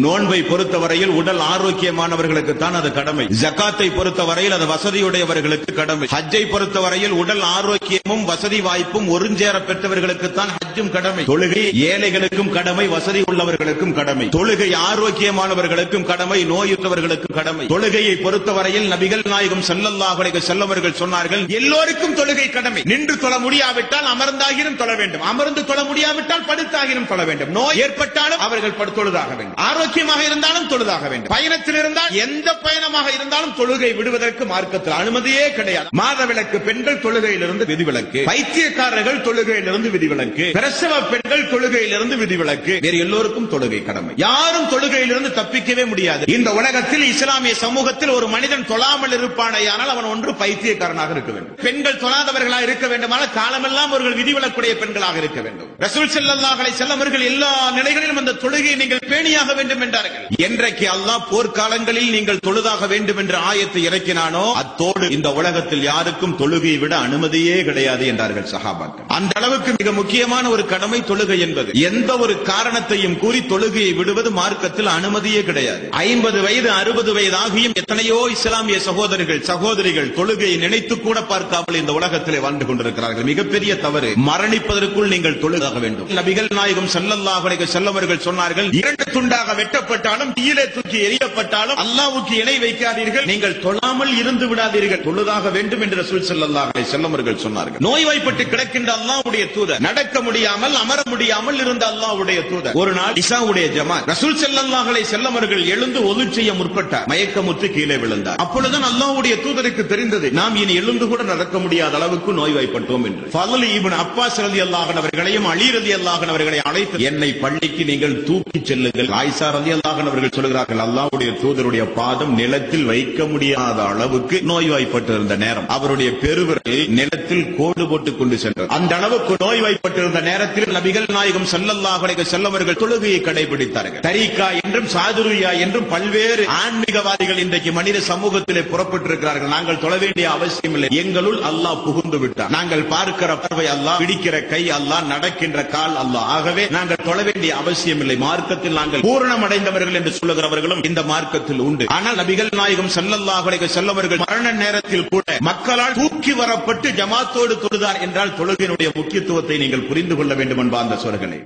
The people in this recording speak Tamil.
நோன்பை பொறுத்தவரையில் உடல் ஆரோக்கியமானவர்களுக்கு தான் அது கடமை. ஜகாத்தை பொறுத்தவரையில் அது வசதியுடையவர்களுக்கு கடமை. ஹஜ்ஜை பொறுத்தவரையில் உடல் ஆரோக்கியமும் வசதி வாய்ப்பும் ஒருஞ்சேர பெற்றவர்களுக்கு தான் ஹஜ்ஜும் கடமை. தொழுகை ஏழைகளுக்கும் கடமை, வசதி உள்ளவர்களுக்கும் கடமை. தொழுகை ஆரோக்கியமானவர்களுக்கும் கடமை, நோயுற்றவர்களுக்கும் கடமை. தொழுகையை பொறுத்தவரையில் நபிகள் நாயகம் ஸல்லல்லாஹு அலைஹி வஸல்லம் அவர்கள் சொன்னார்கள், எல்லோருக்கும் தொழுகை கடமை. நின்று தொழ முடியாவிட்டால் அமர்ந்தாகிலும் தொழ வேண்டும், அமர்ந்து தொழ முடியாவிட்டால் படுத்தாகிலும் தொழ வேண்டும். நோய் ஏற்பட்டாலும் அவர்கள் தொழுதாக வேண்டும், ஆரோக்கியமாக இருந்தாலும் தொழுதாக வேண்டும். பயணத்தில் இருந்தால் எந்த பயணமாக இருந்தாலும் தொழுகை விடுவதற்கு மார்க்கத்தில் அனுமதியே கிடையாது. மாதவிலக்கு பெண்கள் தொழுகையிலிருந்து விதிவிலக்கு, பைத்தியக்காரர்கள் தொழுகையிலிருந்து விதிவிலக்கு, பிரசவ பெண்கள் தொழுகையிலிருந்து விதிவிலக்கு. வேறு எல்லோருக்கும் தொழுகை கடமை. யாரும் தொழுகையிலிருந்து தப்பிக்கவே முடியாது. இந்த உலகத்தில் இஸ்லாமிய சமூகத்தில் ஒரு மனிதன் தொழாமல் இருப்பானேயானால் அவன் ஒன்று பைத்தியக்காரனாக இருக்க வேண்டும். பெண்கள் தொழாதவர்களாக இருக்க வேண்டுமானால் காலமெல்லாம் அவர்கள் விதிவிலக்குடைய பெண்களாக இருக்க வேண்டும். ரசூல் ஸல்லல்லாஹு அலைஹி வஸல்லம் அவர்கள் எல்லா நிலைகளிலும் அந்த தொழுகையை நீங்கள் பேணியாக வேண்டும் என்றார்கள். என்றைக்கு அல்லாஹ் போர்க்காலங்களில் நீங்கள் தொழுதாக வேண்டும் என்ற ஆயத்தை இறக்கினானோ அத்தோடு இந்த உலகத்தில் யாருக்கும் தொழுகையை விட அனுமதியே கிடையாது என்றார்கள் சஹாபாக்கள். அந்த அளவுக்கு மிக முக்கியமான ஒரு கடமை தொழுகை என்பது. எந்த ஒரு காரணத்தையும் கூறி தொழுகையை விடுவது மார்க்கத்தில் அனுமதியே கிடையாது. 50 வயது 60 வயது ஆகியும் எத்தனையோ இஸ்லாமிய சகோதரர்கள் சகோதரிகள் தொழுகையை நினைத்து கூட பார்க்காமல் இந்த உலகத்திலே வாழ்ந்து கொண்டிருக்கிறார்கள். மிகப்பெரிய தவறு. மரணிப்பதற்குள் நீங்கள் தொழுதாக வேண்டும். நபிகள் நாயகம் ஸல்லல்லாஹு அலைஹி வஸல்லம் அவர்கள் சொன்னார்கள், 2 துண்டாக வெட்டப்பட்டாலும் தீயிலே தூக்கி எறியப்பட்டாலும் அல்லாஹ்வுக்கு இணை வைக்காதீர்கள், நீங்கள் தொழாமல் இருந்து விடாதீர்கள், தொழுதாக வேண்டும் என்று ரசூல் ஸல்லல்லாஹு அலைஹி வஸல்லம் அவர்கள் சொன்னார்கள். நோய்வாய்ப்பட்டு கிடக்கின்ற அல்லாஹ்வுடைய தூதர், நடக்க முடியாமல் அமர முடியாமல் இருந்த அல்லாஹ்வுடைய தூதர், ஒரு நாள் இஷாவுடைய ஜமாத், ரசூல் ஸல்லல்லாஹு அலைஹி வஸல்லம் அவர்கள் எழுந்து ஒது செய்ய முற்பட்டார். மயக்கமுற்று கீழே விழுந்தார். அப்பொழுதுதான் அல்லாஹ்வுடைய தூதருக்கு தெரிந்தது, நாம் இனி எழுந்து கூட நடக்க முடியாத அளவுக்கு நோய்வாய்ப்பட்டோம் என்று. ஃபضل இப்னு அப்பாஸ் ரலியல்லாஹு அன்ஹு அவர்களையும் அலி ரலியல்லாஹு அன்ஹு அவர்களை அழைத்து, என்னை பள்ளிக்கு நீங்கள் தூக்கி செல்லுங்கள். ஆயிஷா ரலியல்லாஹு அன்ஹா அவர்கள் சொல்கிறார்கள், அல்லாஹ்வுடைய தூதருடைய பாதம் நிலத்தில் வைக்க முடியாத அளவுக்கு நோய்வாய்ப்பட்டிருந்த நேரம், அவருடைய பெருவிரல் நிலத்தில் கோடு போட்டுக் கொண்டு சென்றார். அந்த அளவுக்கு நோய்வாய்ப்பட்டிருந்த நேரத்தில் நபிகள் நாயகம் ஸல்லல்லாஹு அலைஹி வஸல்லம் அவர்கள் தொழுகையை கடைபிடித்தார்கள். தரீகா என்றும் சாதுரியா என்றும் பல்வேறு ஆன்மீகவாதிகள் இன்றைக்கு மனித சமூகத்திலே புறப்பட்டிருக்கிறார்கள். நாங்கள் தொழ வேண்டிய அவசியம் இல்லை, எங்களுள் அல்லாஹ் புகுந்து விட்டார். நாங்கள் பார்க்கிற பார்வை அல்லாஹ், பிடிக்கிற கை அல்லாஹ், நடக்கின்ற கால் அல்லாஹ். ஆகவே நாங்கள் தொழ வேண்டிய அவசியம் இல்லை. மார்க்கத்தில் நாங்கள் பூரணம் அடைந்தவர்கள் என்று சொல்லுகிறவர்களும் இந்த மார்க்கத்தில் உண்டு. ஆனால் நபிகள் நாயகம் ஸல்லல்லாஹு அலைஹி வஸல்லம் அவர்கள் மரண நேரத்தில் கூட மக்களால் தூக்கி வரப்பட்டு ஜமாத்தோடு தொழுதார் என்றால் தொழுகையினுடைய முக்கியத்துவத்தை நீங்கள் புரிந்து கொள்ள வேண்டும் என்பார்ந்த சோர்களே.